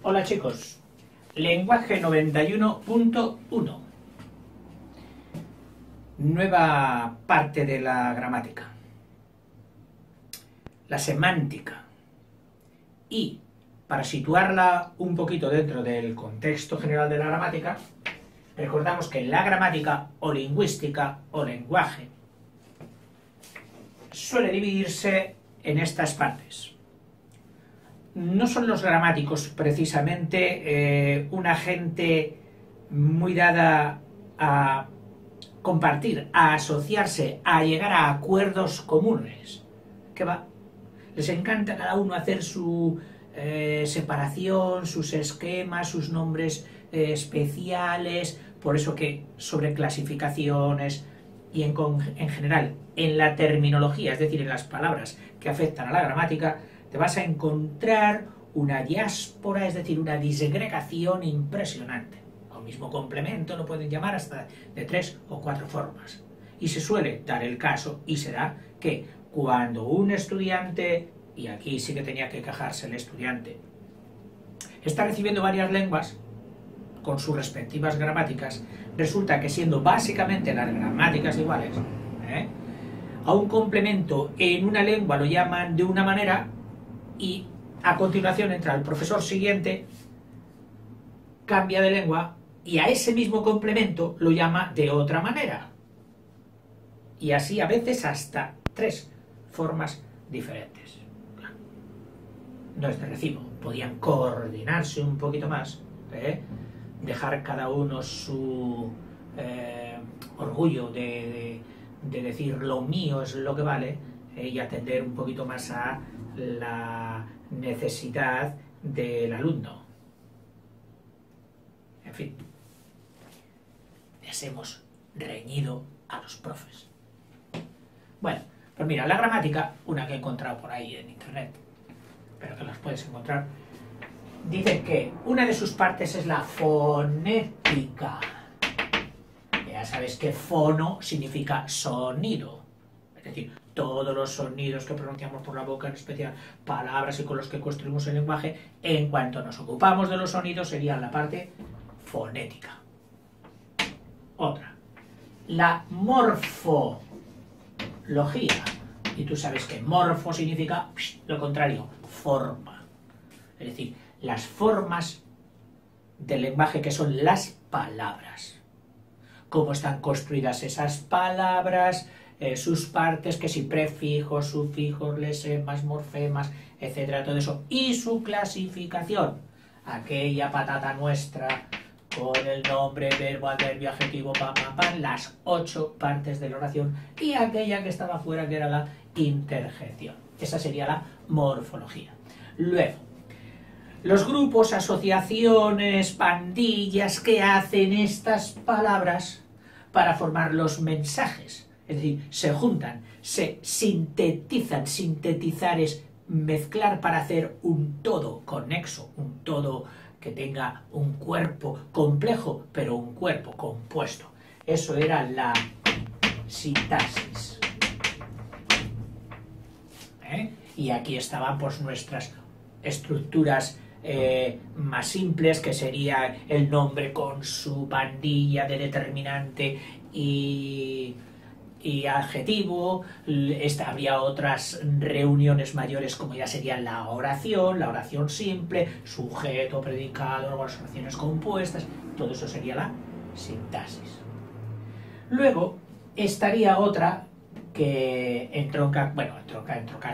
Hola chicos, lenguaje 91.1, nueva parte de la gramática, la semántica. Y para situarla un poquito dentro del contexto general de la gramática, recordamos que la gramática o lingüística o lenguaje suele dividirse en estas partes. No son los gramáticos precisamente una gente muy dada a compartir, a asociarse, a llegar a acuerdos comunes. ¿Qué va? Les encanta cada uno hacer su separación, sus esquemas, sus nombres especiales, por eso que sobre clasificaciones y en general en la terminología, es decir, en las palabras que afectan a la gramática, te vas a encontrar una diáspora, es decir, una disgregación impresionante. Al mismo complemento lo pueden llamar hasta de 3 o 4 formas. Y se suele dar el caso, y se da, que cuando un estudiante, y aquí sí que tenía que quejarse el estudiante, está recibiendo varias lenguas con sus respectivas gramáticas, resulta que siendo básicamente las gramáticas iguales, a un complemento en una lengua lo llaman de una manera y a continuación entra el profesor siguiente, cambia de lengua y a ese mismo complemento lo llama de otra manera. Y así a veces hasta 3 formas diferentes. No es de recibo, podían coordinarse un poquito más, dejar cada uno su orgullo de decir lo mío es lo que vale, y atender un poquito más a la necesidad del alumno. En fin, les hemos reñido a los profes. Bueno, pues mira, la gramática, una que he encontrado por ahí en internet, pero que las puedes encontrar, dice que una de sus partes es la fonética. Ya sabes que fono significa sonido, es decir, todos los sonidos que pronunciamos por la boca, en especial palabras y con los que construimos el lenguaje, en cuanto nos ocupamos de los sonidos, sería la parte fonética. Otra, la morfología. Y tú sabes que morfo significa lo contrario, forma. Es decir, las formas del lenguaje, que son las palabras. Cómo están construidas esas palabras, sus partes, que si prefijos, sufijos, lesemas, morfemas, etcétera, todo eso, y su clasificación, aquella patata nuestra con el nombre, verbo, adverbio, adjetivo, pam, pam, pam, las 8 partes de la oración, y aquella que estaba fuera, que era la interjección. Esa sería la morfología. Luego, los grupos, asociaciones, pandillas que hacen estas palabras para formar los mensajes. Es decir, se juntan, se sintetizan. Sintetizar es mezclar para hacer un todo conexo, un todo que tenga un cuerpo complejo, pero un cuerpo compuesto. Eso era la sintaxis. Y aquí estaban pues nuestras estructuras más simples, que sería el nombre con su pandilla de determinante y adjetivo. Habría otras reuniones mayores, como ya sería la oración simple, sujeto, predicado, luego las oraciones compuestas, todo eso sería la sintaxis. Luego estaría otra que entroncar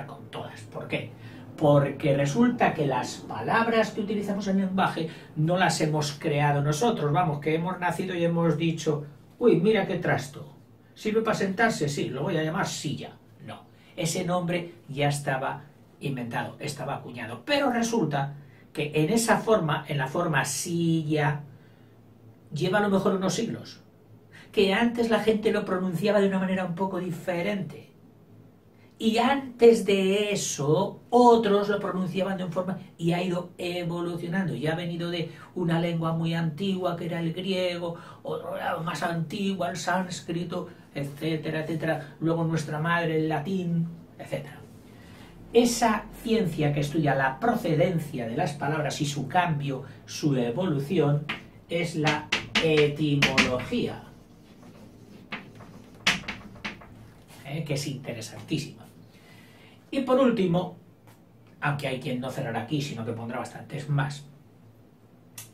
con todas. ¿Por qué? Porque resulta que las palabras que utilizamos en el lenguaje no las hemos creado nosotros, vamos, que hemos nacido y hemos dicho, uy, mira qué trasto, ¿sirve para sentarse? Sí, lo voy a llamar silla. No, ese nombre ya estaba inventado, estaba acuñado, pero resulta que en esa forma, en la forma silla, lleva a lo mejor unos siglos, que antes la gente lo pronunciaba de una manera un poco diferente. Y antes de eso, otros lo pronunciaban de una forma y ha ido evolucionando. Y ha venido de una lengua muy antigua, que era el griego, otra más antigua, el sánscrito, etcétera, etcétera. Luego nuestra madre, el latín, etcétera. esa ciencia que estudia la procedencia de las palabras y su cambio, su evolución, es la etimología, que es interesantísima. Y por último, aunque hay quien no cerrará aquí, sino que pondrá bastantes más,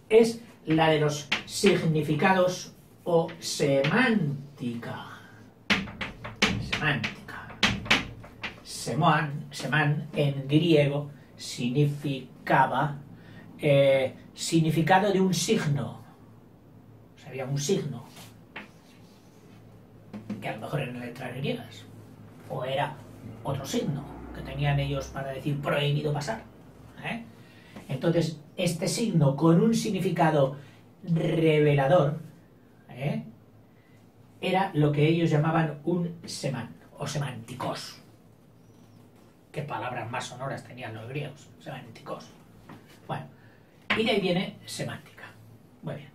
es la de los significados o semántica. Semán en griego significaba significado de un signo. Sería un signo, que a lo mejor eran letras griegas, o era otro signo que tenían ellos para decir prohibido pasar. Entonces, este signo con un significado revelador era lo que ellos llamaban un semán o semánticos. Qué palabras más sonoras tenían los griegos, semánticos. Bueno, y de ahí viene semántica. Muy bien.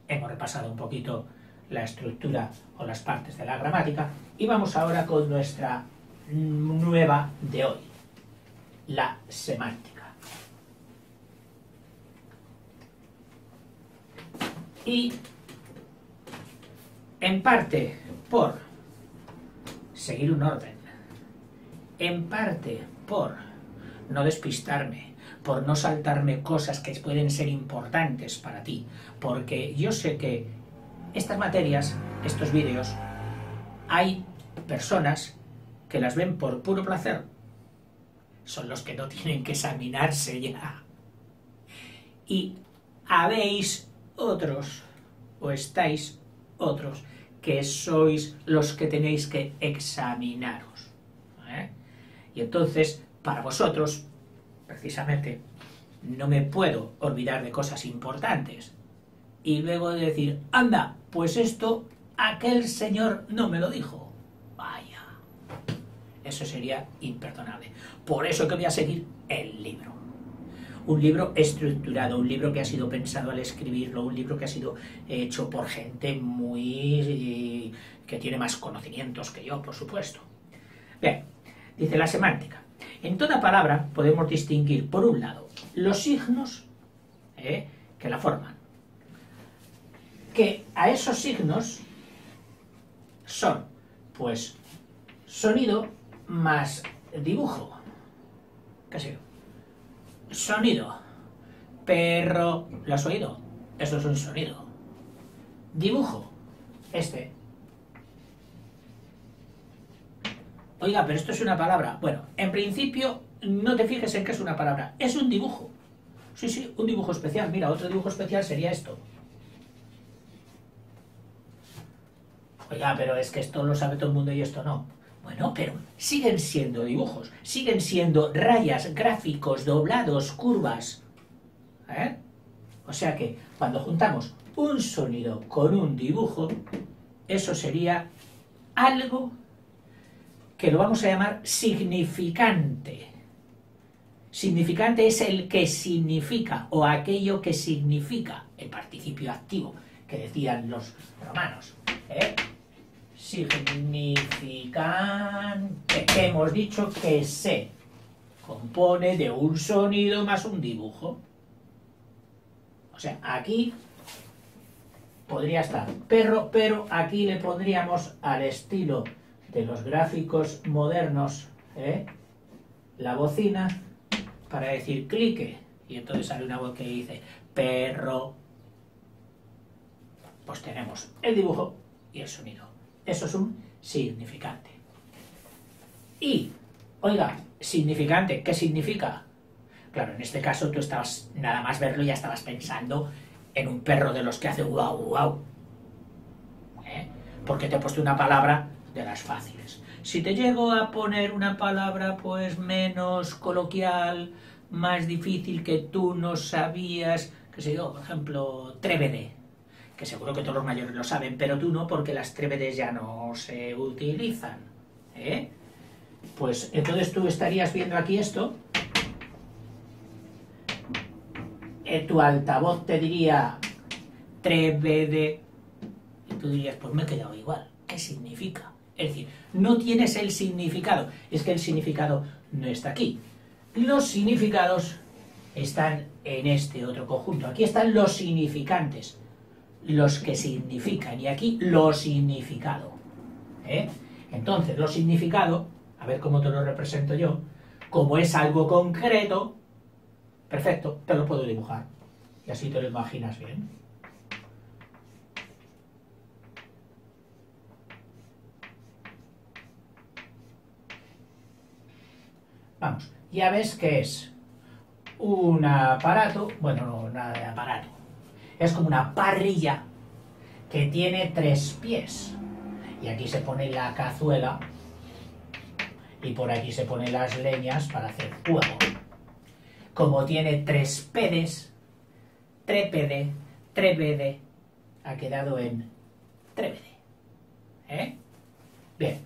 Hemos repasado un poquito la estructura o las partes de la gramática y vamos ahora con nuestra nueva de hoy, la semántica. Y en parte por seguir un orden, en parte por no despistarme, por no saltarme cosas que pueden ser importantes para ti, porque yo sé que estas materias, estos vídeos, hay personas que las ven por puro placer. Son los que no tienen que examinarse ya. Y habéis otros, o estáis otros, que sois los que tenéis que examinaros. Y entonces, para vosotros, precisamente, no me puedo olvidar de cosas importantes. Y luego de decir, anda, pues esto, aquel señor no me lo dijo. Vaya, eso sería imperdonable. Por eso que voy a seguir el libro. Un libro estructurado, un libro que ha sido pensado al escribirlo, un libro que ha sido hecho por gente muy... que tiene más conocimientos que yo, por supuesto. Bien, dice la semántica. En toda palabra podemos distinguir, por un lado, los signos que la forman. Que a esos signos son, pues, sonido más dibujo. ¿Qué sé yo? Sonido. Perro, ¿lo has oído? Eso es un sonido. Dibujo. Este. Oiga, pero esto es una palabra. Bueno, en principio, no te fijes en que es una palabra. Es un dibujo. Sí, sí, un dibujo especial. Mira, otro dibujo especial sería esto. Oiga, pero es que esto lo sabe todo el mundo y esto no. Bueno, pero siguen siendo dibujos. Siguen siendo rayas, gráficos, doblados, curvas. O sea que, cuando juntamos un sonido con un dibujo, eso sería algo que lo vamos a llamar significante. Significante es el que significa, o aquello que significa, el participio activo, que decían los romanos. Significante, que hemos dicho que se compone de un sonido más un dibujo. O sea, aquí podría estar perro, pero aquí le pondríamos al estilo de los gráficos modernos, la bocina, para decir clique, y entonces sale una voz que dice perro. Pues tenemos el dibujo y el sonido. Eso es un significante. Y, oiga, significante, ¿qué significa? Claro, en este caso tú estabas, nada más verlo, ya estabas pensando en un perro de los que hace guau, guau. Porque te he puesto una palabra de las fáciles. Si te llego a poner una palabra pues menos coloquial, más difícil, que tú no sabías, qué sé yo, por ejemplo, trébede, que seguro que todos los mayores lo saben, pero tú no, porque las trébedes ya no se utilizan. Pues entonces tú estarías viendo aquí esto, tu altavoz te diría trébede, y tú dirías, pues me he quedado igual. ¿Qué significa Es decir, no tienes el significado. Es que el significado no está aquí. Los significados están en este otro conjunto. Aquí están los significantes, los que significan, y aquí lo significado. Entonces, lo significado, a ver cómo te lo represento yo, como es algo concreto, perfecto, te lo puedo dibujar. Y así te lo imaginas bien. Vamos, ya ves que es un aparato, bueno, no, nada de aparato, es como una parrilla que tiene 3 pies. Y aquí se pone la cazuela y por aquí se ponen las leñas para hacer fuego. Como tiene 3 pedes, trépede, trébede, ha quedado en trébede. Bien,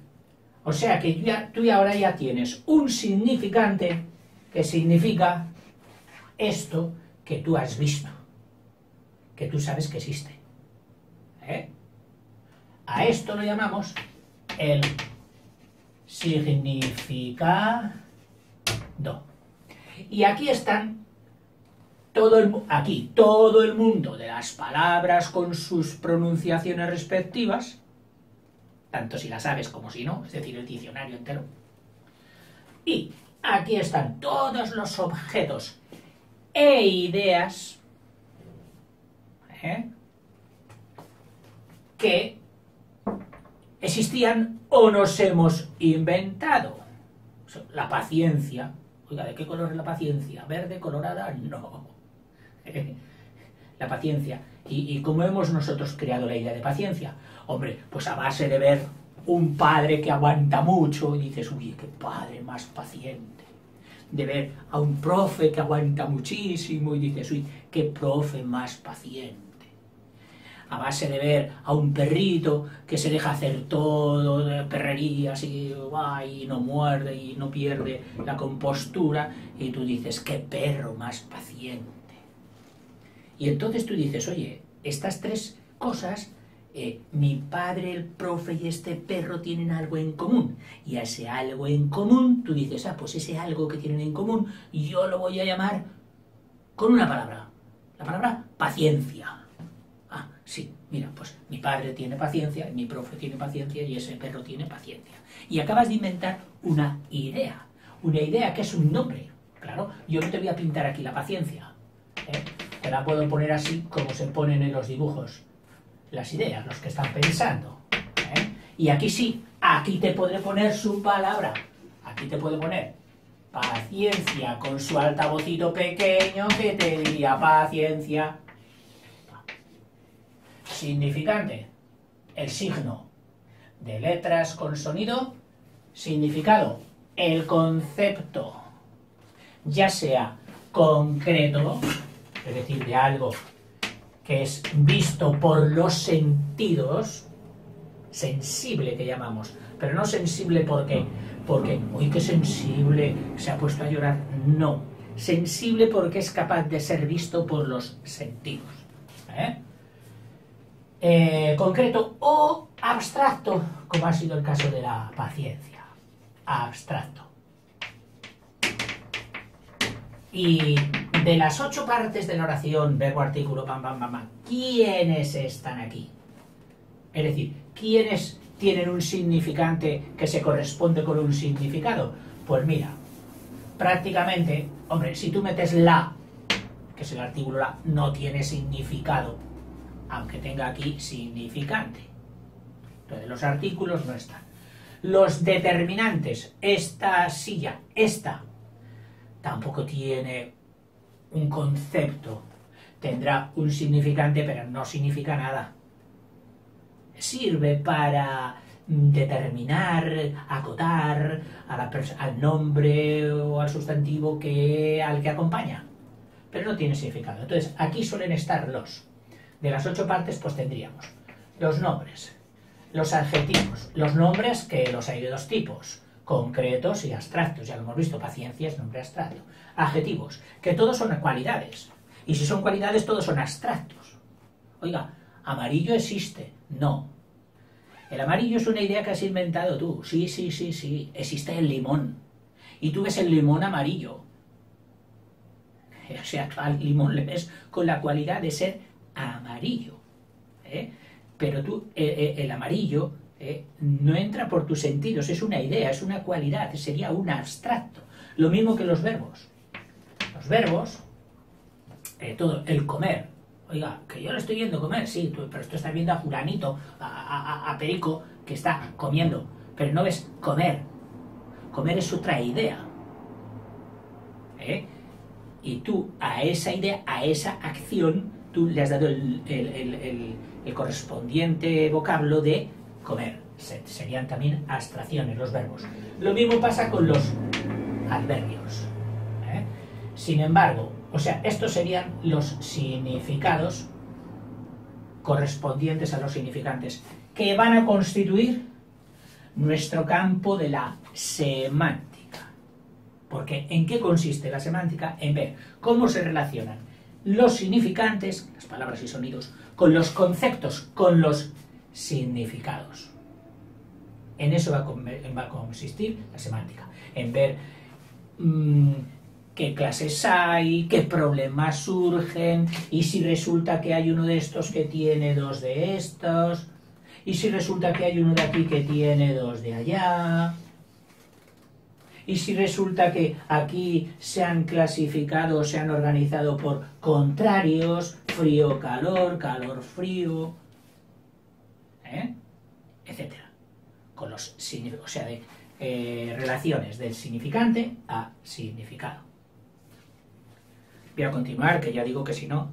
o sea que tú ahora ya tienes un significante que significa esto que tú has visto, que tú sabes que existe. A esto lo llamamos el significado. Y aquí están todo el mundo de las palabras con sus pronunciaciones respectivas, tanto si las sabes como si no, es decir, el diccionario entero. Y aquí están todos los objetos e ideas que existían o nos hemos inventado. La paciencia. Oiga, ¿de qué color es la paciencia? ¿Verde, colorada? No. La paciencia. ¿Y cómo hemos nosotros creado la idea de paciencia? Hombre, pues a base de ver un padre que aguanta mucho y dices, uy, qué padre más paciente. De ver a un profe que aguanta muchísimo y dices, uy, qué profe más paciente. A base de ver a un perrito que se deja hacer todo de perrerías y no muerde y no pierde la compostura, y tú dices, qué perro más paciente. Y entonces tú dices, oye, estas 3 cosas, mi padre, el profe y este perro tienen algo en común. Y a ese algo en común, tú dices, pues ese algo que tienen en común, yo lo voy a llamar con una palabra. La palabra paciencia. Sí, mira, pues mi padre tiene paciencia, mi profe tiene paciencia y ese perro tiene paciencia. Y acabas de inventar una idea que es un nombre. Claro, yo no te voy a pintar aquí la paciencia. Te la puedo poner así como se ponen en los dibujos las ideas, los que están pensando. Y aquí sí, aquí te podré poner su palabra. Aquí te puedo poner paciencia con su altavocito pequeño que te diría paciencia. Significante, el signo de letras con sonido. Significado, el concepto, ya sea concreto, es decir, de algo que es visto por los sentidos, sensible que llamamos, pero no sensible porque, uy, qué sensible, se ha puesto a llorar, no, sensible porque es capaz de ser visto por los sentidos. Concreto o abstracto, como ha sido el caso de la paciencia. Abstracto. Y de las 8 partes de la oración, verbo, artículo, pam, pam, pam, pam, ¿quiénes están aquí? Es decir, ¿quiénes tienen un significante que se corresponde con un significado? Pues mira, prácticamente, hombre, si tú metes la, que es el artículo la, no tiene significado, aunque tenga aquí significante. Entonces, los artículos no están. Los determinantes, esta silla, esta, tampoco tiene un concepto. Tendrá un significante, pero no significa nada. Sirve para determinar, acotar al nombre o al sustantivo al que acompaña, pero no tiene significado. Entonces, aquí suelen estar los. De las 8 partes, pues tendríamos los nombres, los adjetivos, los nombres que los hay de 2 tipos, concretos y abstractos, ya lo hemos visto, paciencia es nombre abstracto. Adjetivos, que todos son cualidades, y si son cualidades todos son abstractos. Oiga, amarillo existe, no. El amarillo es una idea que has inventado tú. Sí, sí, sí, sí. Existe el limón. Y tú ves el limón amarillo. O sea, al limón le ves con la cualidad de ser amarillo. Pero tú, el amarillo no entra por tus sentidos, es una idea, es una cualidad, sería un abstracto. Lo mismo que los verbos. Los verbos, todo, el comer. Oiga, que yo lo estoy viendo comer, sí, pero tú estás viendo a Juranito, a Perico, que está comiendo. Pero no ves comer. Comer es otra idea. Y tú a esa idea, a esa acción, tú le has dado el correspondiente vocablo de comer. Serían también abstracciones los verbos. Lo mismo pasa con los adverbios. Sin embargo, o sea, estos serían los significados correspondientes a los significantes, que van a constituir nuestro campo de la semántica. Porque ¿en qué consiste la semántica? En ver cómo se relacionan los significantes, las palabras y sonidos, con los conceptos, con los significados. En eso va a consistir la semántica, en ver qué clases hay, qué problemas surgen, y si resulta que hay uno de estos que tiene dos de estos, y si resulta que hay uno de aquí que tiene dos de allá, y si resulta que aquí se han clasificado, se han organizado por contrarios, frío-calor, calor-frío, etcétera. Con los, o sea, de relaciones del significante a significado. Voy a continuar, que ya digo que si no,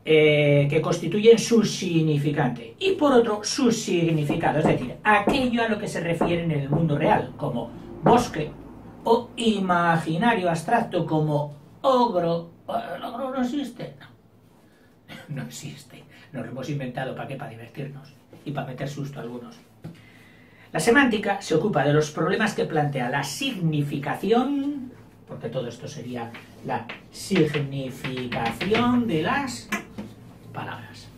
que constituyen su significante. Y por otro, su significado, es decir, aquello a lo que se refiere en el mundo real, como bosque, o imaginario abstracto como ogro. ¿El ogro no existe? No existe. Nos lo hemos inventado, ¿para qué? Para divertirnos y para meter susto a algunos. La semántica se ocupa de los problemas que plantea la significación, porque todo esto sería la significación de las palabras.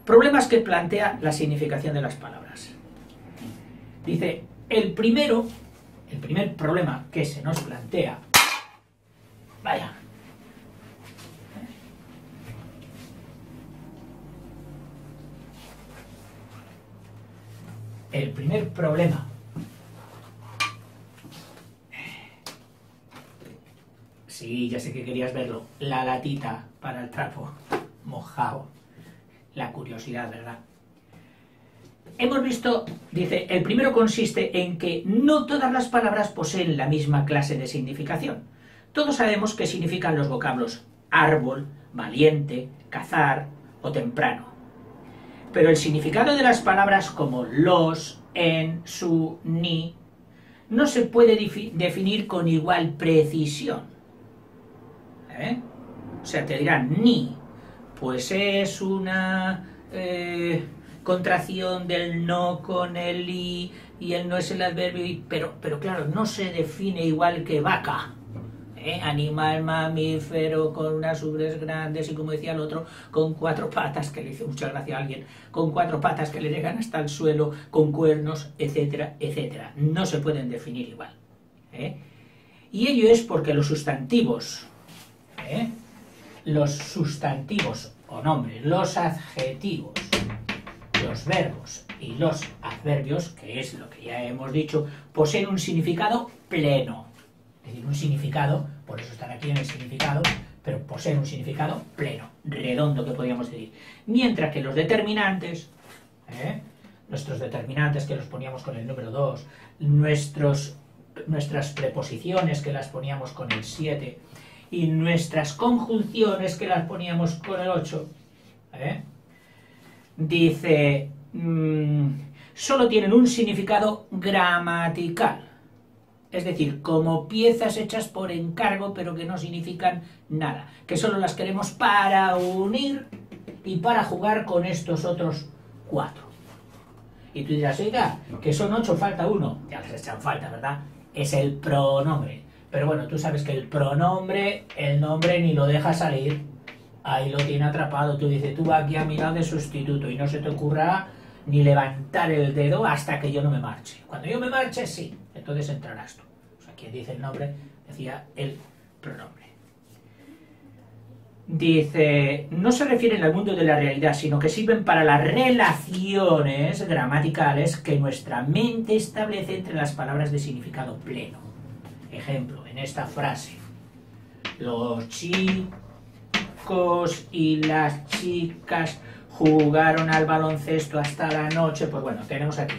Problemas que plantea la significación de las palabras. Dice, el primer problema que se nos plantea, vaya, el primer problema sí, ya sé que querías verlo, la latita para el trapo mojado, la curiosidad, ¿verdad? Hemos visto, dice, el primero consiste en que no todas las palabras poseen la misma clase de significación. Todos sabemos qué significan los vocablos árbol, valiente, cazar o temprano. Pero el significado de las palabras como los, en, su, ni, no se puede definir con igual precisión. O sea, te dirán ni, pues es una contracción del no con el i, y el no es el adverbio, pero claro, no se define igual que vaca. Animal mamífero con unas ubres grandes y, como decía el otro, con 4 patas, que le hizo mucha gracia a alguien, con 4 patas que le llegan hasta el suelo, con cuernos, etcétera, etcétera. No se pueden definir igual. Y ello es porque los sustantivos o nombres, los adjetivos, los verbos y los adverbios, que es lo que ya hemos dicho, poseen un significado pleno. Es decir, un significado, por eso están aquí en el significado, pero poseen un significado pleno, redondo, que podríamos decir. Mientras que los determinantes, nuestros determinantes que los poníamos con el número 2, nuestras preposiciones que las poníamos con el 7, y nuestras conjunciones que las poníamos con el 8, dice, solo tienen un significado gramatical. Es decir, como piezas hechas por encargo, pero que no significan nada, que solo las queremos para unir y para jugar con estos otros 4. Y tú dirás, oiga, que son 8, falta 1. Ya les echan falta, ¿verdad? Es el pronombre. Pero bueno, tú sabes que el pronombre, el nombre ni lo deja salir. Ahí lo tiene atrapado. Tú dices, tú vas aquí a mi lado de sustituto y no se te ocurra ni levantar el dedo hasta que yo no me marche. Cuando yo me marche, sí, entonces entrarás tú. O sea, quien dice el nombre decía el pronombre. Dice, no se refieren al mundo de la realidad, sino que sirven para las relaciones gramaticales que nuestra mente establece entre las palabras de significado pleno. Ejemplo, en esta frase, los chicos y las chicas jugaron al baloncesto hasta la noche. Pues bueno, tenemos aquí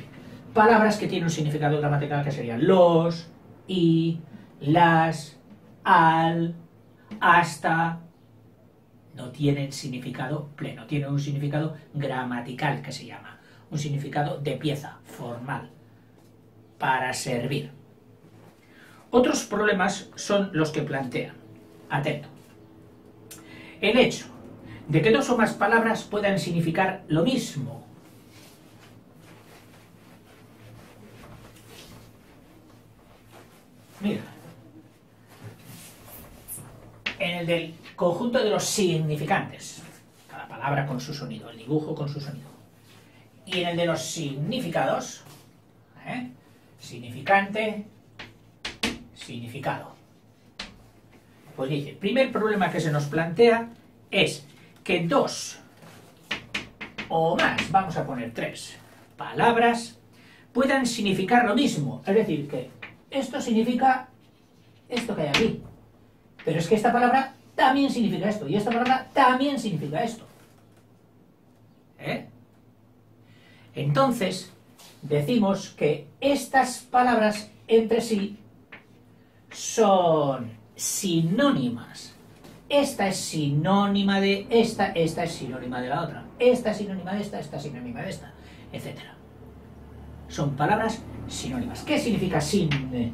palabras que tienen un significado gramatical que serían los, y, las, al, hasta. No tienen significado pleno, tienen un significado gramatical que se llama, un significado de pieza, formal, para servir. Otros problemas son los que plantean. Atento. El hecho de que dos o más palabras puedan significar lo mismo. Mira. En el del conjunto de los significantes, cada palabra con su sonido, el dibujo con su sonido. Y en el de los significados, significante, significado. Pues dice, el primer problema que se nos plantea es que dos o más, vamos a poner 3 palabras, puedan significar lo mismo. Es decir, que esto significa esto que hay aquí. Pero es que esta palabra también significa esto, y esta palabra también significa esto. Entonces, decimos que estas palabras entre sí son sinónimas. Esta es sinónima de esta es sinónima de la otra, esta es sinónima de esta es sinónima de esta, etc. Son palabras sinónimas. ¿Qué significa sinónima?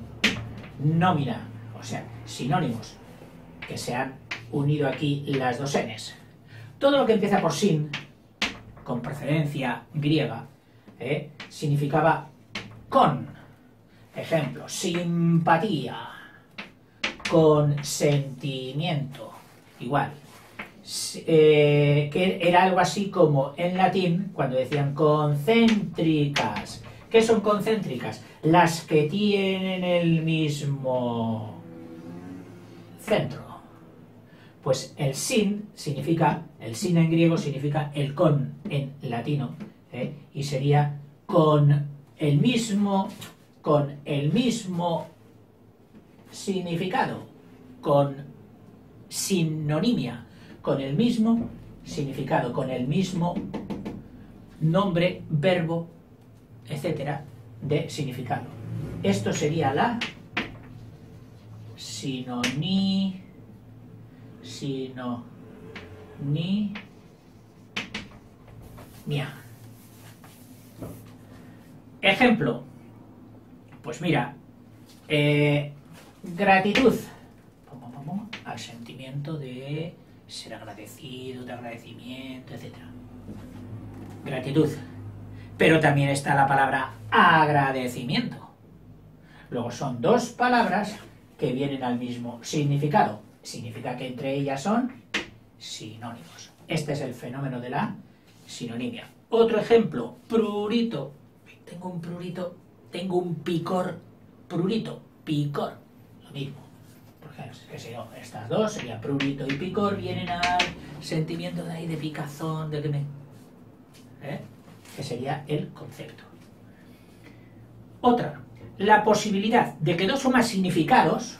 O sea, sinónimos, que se han unido aquí las dos n's. Todo lo que empieza por sin, con procedencia griega, significaba con. Ejemplo, simpatía, consentimiento. Igual. Que era algo así como en latín, cuando decían concéntricas. ¿Qué son concéntricas? Las que tienen el mismo centro. Pues el sin significa, el sin en griego significa el con en latino, y sería con el mismo significado, con sinonimia, con el mismo significado, con el mismo nombre, verbo, etcétera, de significado. Esto sería la sinonimia. Ejemplo, pues mira, gratitud, al sentimiento de ser agradecido, de agradecimiento, etc. Gratitud. Pero también está la palabra agradecimiento. Luego son dos palabras que vienen al mismo significado. Significa que entre ellas son sinónimos. Este es el fenómeno de la sinonimia. Otro ejemplo, prurito. Tengo un prurito, tengo un picor, prurito, picor, lo mismo. Por ejemplo, qué sé yo, estas dos serían prurito y picor, vienen al sentimiento de ahí de picazón, de que me... que sería el concepto. Otra, la posibilidad de que dos o más significados.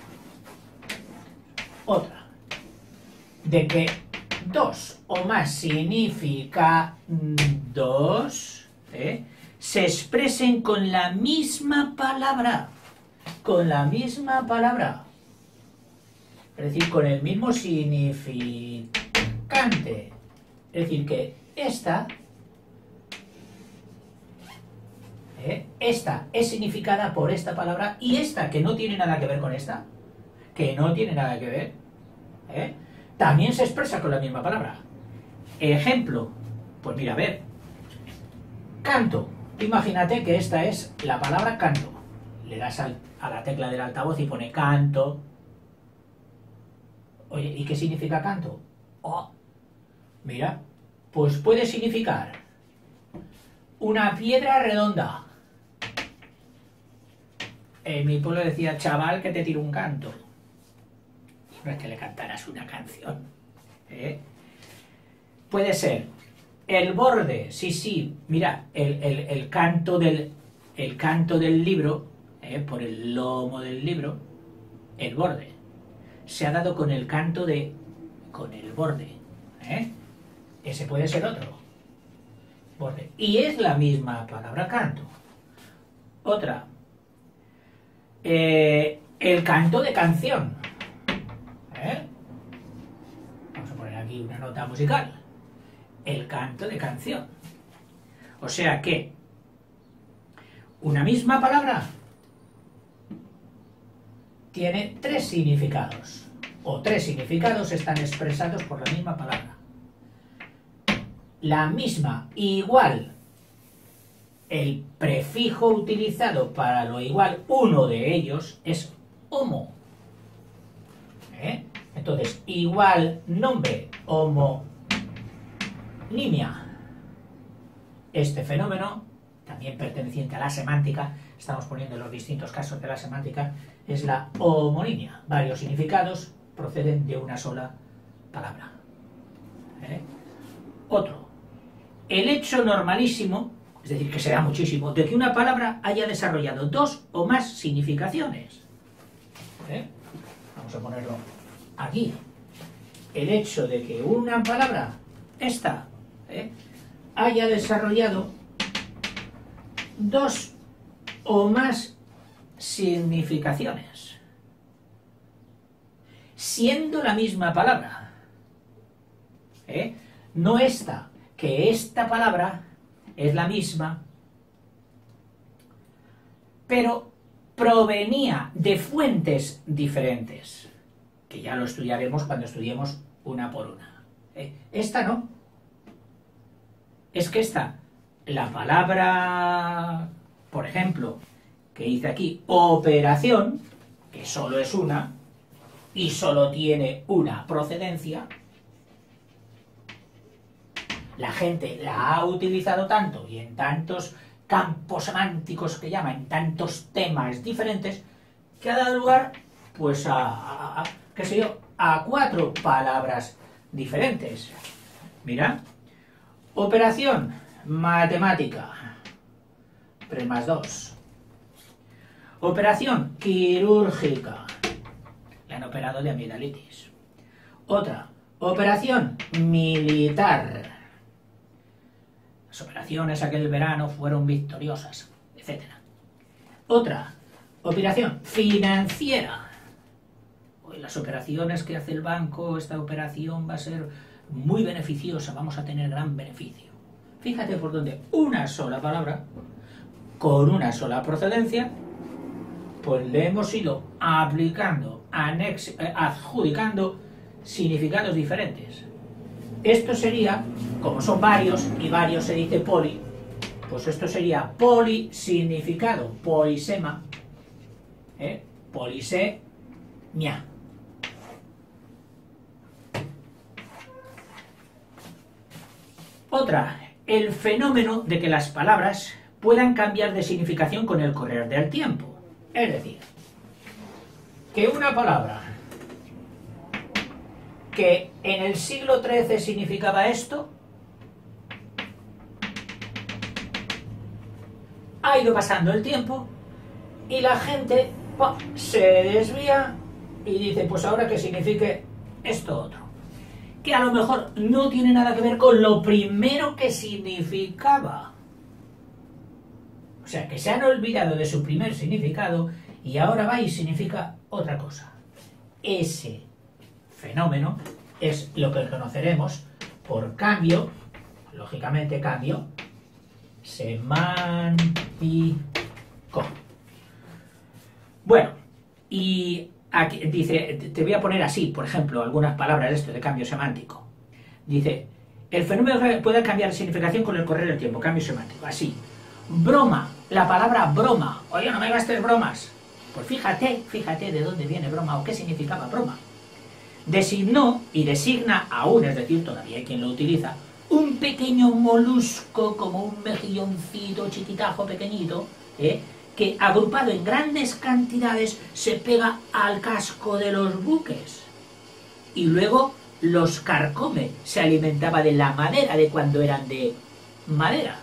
Otra, de que dos o más significados se expresen con la misma palabra. Con la misma palabra. Es decir, con el mismo significante. Es decir, que esta es significada por esta palabra y esta, que no tiene nada que ver con esta, también se expresa con la misma palabra. Ejemplo, pues mira, a ver, canto. Imagínate que esta es la palabra canto. Le das a la tecla del altavoz y pone canto. Oye, ¿y qué significa canto? Oh, mira, pues puede significar una piedra redonda. En mi pueblo decía, chaval, que te tiro un canto. No es que le cantaras una canción. Puede ser el borde, sí, mira, el canto del libro, por el lomo del libro, el borde, se ha dado con el canto con el borde. Ese puede ser otro. Borde. Y es la misma palabra canto. Otra. El canto de canción. Vamos a poner aquí una nota musical. El canto de canción. O sea que una misma palabra tiene tres significados. O tres significados están expresados por la misma palabra. La misma, igual. El prefijo utilizado para lo igual, uno de ellos, es homo. Entonces, igual nombre, homonimia. Este fenómeno, también perteneciente a la semántica, estamos poniendo los distintos casos de la semántica, es la homonimia. Varios significados proceden de una sola palabra. Otro. El hecho normalísimo, es decir, que se da muchísimo, de que una palabra haya desarrollado dos o más significaciones. Vamos a ponerlo aquí. El hecho de que una palabra, esta, haya desarrollado dos o más significaciones, siendo la misma palabra. No esta, que esta palabra es la misma, pero provenía de fuentes diferentes, que ya lo estudiaremos cuando estudiemos una por una. Esta no. Es que esta, la palabra, por ejemplo, que dice aquí, operación, que solo es una, y solo tiene una procedencia, la gente la ha utilizado tanto y en tantos campos semánticos que llama, en tantos temas diferentes, que ha dado lugar, pues, qué sé yo, a cuatro palabras diferentes. Mira, operación matemática, 3 más 2. Operación quirúrgica, le han operado de amigdalitis. Otra, operación militar. Las operaciones aquel verano fueron victoriosas, etc. Otra, operación financiera. Hoy las operaciones que hace el banco, esta operación va a ser muy beneficiosa, vamos a tener gran beneficio. Fíjate por dónde una sola palabra, con una sola procedencia, pues le hemos ido aplicando, adjudicando significados diferentes. Esto sería, como son varios, y varios se dice poli, pues esto sería polisignificado, polisema, polisemia. Otra, el fenómeno de que las palabras puedan cambiar de significación con el correr del tiempo. Es decir, que una palabra que en el siglo XIII significaba esto, ha ido pasando el tiempo y la gente se desvía y dice, pues ahora que signifique esto otro. Que a lo mejor no tiene nada que ver con lo primero que significaba. O sea, que se han olvidado de su primer significado y ahora va y significa otra cosa. Ese fenómeno es lo que conoceremos por cambio, lógicamente cambio, semántico. Bueno, y aquí dice, te voy a poner así, por ejemplo, algunas palabras de esto de cambio semántico. Dice, el fenómeno puede cambiar de significación con el correr del tiempo, cambio semántico, así. Broma, la palabra broma, oye, no me gastes bromas. Pues fíjate de dónde viene broma o qué significaba broma. Designó y designa aún, es decir, todavía hay quien lo utiliza, un un pequeño molusco, como un mejilloncito chiquitajo pequeñito, que agrupado en grandes cantidades se pega al casco de los buques y luego los carcome. Se alimentaba de la madera, de cuando eran de madera.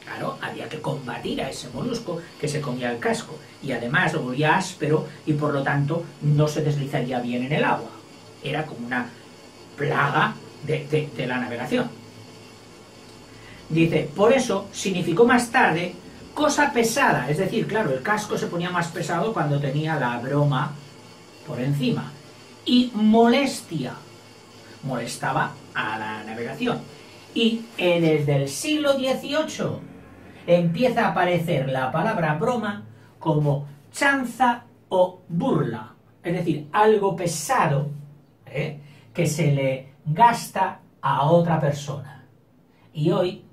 Claro, había que combatir a ese molusco que se comía el casco y además olía áspero y por lo tanto no se deslizaría bien en el agua. Era como una plaga de la navegación. Dice, por eso significó más tarde cosa pesada, es decir, claro, el casco se ponía más pesado cuando tenía la broma por encima. Y molestia, molestaba a la navegación. Y desde el siglo XVIII empieza a aparecer la palabra broma como chanza o burla, es decir, algo pesado que se le gasta a otra persona. Y hoy,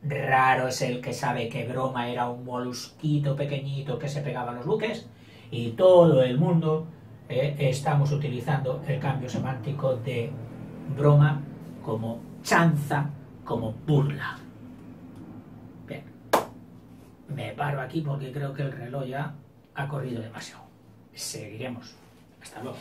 raro es el que sabe que broma era un molusquito pequeñito que se pegaba a los buques, y todo el mundo estamos utilizando el cambio semántico de broma como chanza, como burla. Bien, me paro aquí porque creo que el reloj ya ha corrido demasiado. Seguiremos. Hasta luego.